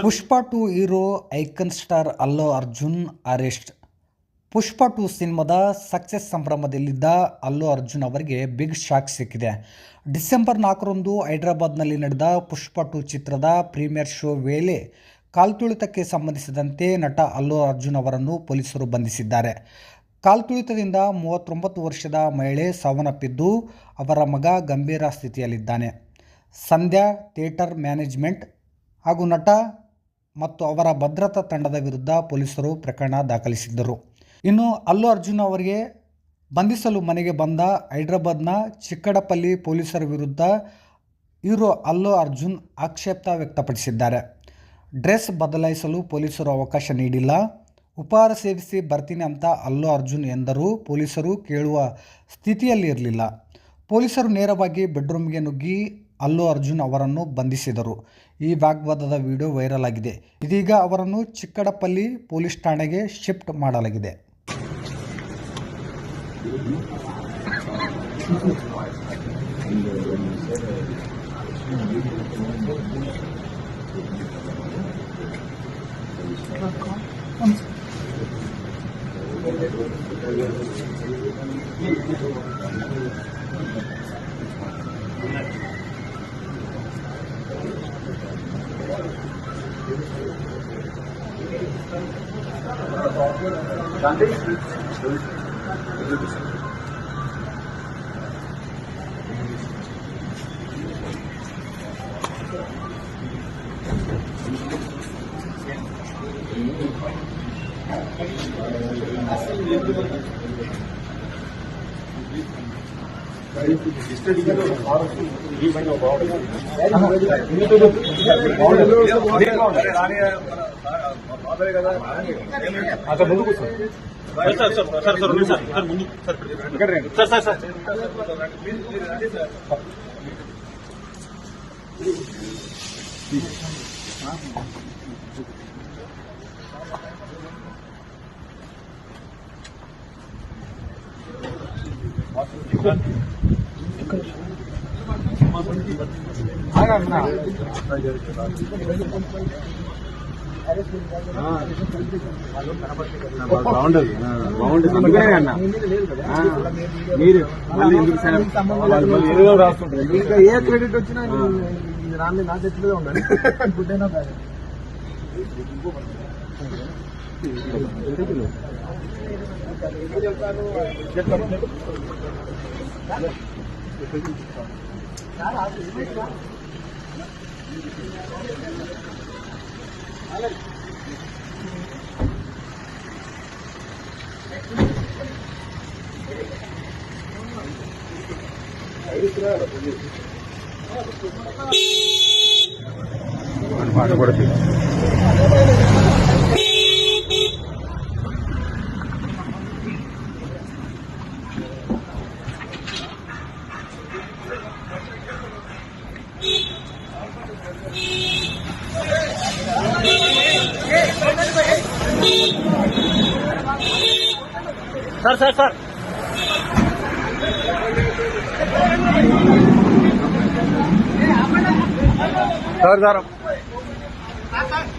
Pushpa 2 hero icon star Allu Arjun arrest. ಪುಷ್ಪ 2 ಸಿನಿಮಾದ success ಸಂಭ್ರಮದಲ್ಲಿದ್ದ Allu Arjun ಅವರಿಗೆ big shock ಸಿಕ್ಕಿದೆ. ಡಿಸೆಂಬರ್ 4ರಂದು ಹೈದರಾಬಾದ್ನಲ್ಲಿ ನಡೆದ ಪುಷ್ಪ 2 ಚಿತ್ರದ ಪ್ರೀಮಿಯರ್ ಶೋ ವೇಳೆ ಕಾಲ್ತುಳಿತಕ್ಕೆ ಸಂಬಂಧಿಸಿದಂತೆ ನಟ ಅಲ್ಲು ಅರ್ಜುನ್ ಅವರನ್ನು ಪೊಲೀಸರು ಬಂಧಿಸಿದ್ದಾರೆ. ಕಾಲ್ತುಳಿತದಿಂದ 39 ವರ್ಷದ ಮಹಿಳೆ ಸಾವನ್ನಪ್ಪಿದ್ದು, ಅವರ ಮಗ ಗಂಭೀರ ಸ್ಥಿತಿಯಲ್ಲಿದ್ದಾನೆ. ಸಂಧ್ಯಾ ಥಿಯೇಟರ್ ಮ್ಯಾನೇಜ್ಮೆಂಟ್ ಹಾಗೂ ನಟ ಮತ್ತು ಅವರ ಭದ್ರತಾ ತಂಡದ ವಿರುದ್ಧ ಪೊಲೀಸರು ಪ್ರಕರಣ ದಾಖಲಿಸಿದ್ದರು. ಇನ್ನು ಅಲ್ಲು ಅರ್ಜುನ್ ಅವರಿಗೆ ಬಂಧಿಸಲು ಮನೆಗೆ ಬಂದ ಹೈದರಾಬಾದ್ನ ಚಿಕ್ಕಡಪಲ್ಲಿ ಪೊಲೀಸರ ವಿರುದ್ಧ ಹೀರೋ ಅಲ್ಲು ಅರ್ಜುನ್ ಆಕ್ಷೇಪ ವ್ಯಕ್ತಪಡಿಸಿದ್ದಾರೆ. ಡ್ರೆಸ್ ಬದಲಾಯಿಸಲು ಪೊಲೀಸರು ಅವಕಾಶ ನೀಡಿಲ್ಲ, ಉಪಹಾರ ಸೇವಿಸಿ ಬರ್ತೀನಿ ಅಂತ ಅಲ್ಲು ಅರ್ಜುನ್ ಎಂದರೂ ಪೊಲೀಸರು ಕೇಳುವ ಸ್ಥಿತಿಯಲ್ಲಿ ಇರಲಿಲ್ಲ. ಪೊಲೀಸರು ನೇರವಾಗಿ ಬೆಡ್ರೂಮ್ಗೆ ನುಗ್ಗಿ ಅಲ್ಲು ಅರ್ಜುನ್ ಅವರನ್ನು ಬಂಧಿಸಿದರು. ಈ ವಾಗ್ವಾದದ ವಿಡಿಯೋ ವೈರಲ್ ಆಗಿದೆ. ಇದೀಗ ಅವರನ್ನು ಚಿಕ್ಕಡಪಲ್ಲಿ ಪೊಲೀಸ್ ಠಾಣೆಗೆ ಶಿಫ್ಟ್ ಮಾಡಲಾಗಿದೆ. ఏ క్రెడిట్ వచ్చినా రాని నా చేతిలో ఉండాలి. గుడ్ అయినా బ్యాడ్ పాట పడుతుంది. Sir sir sir sir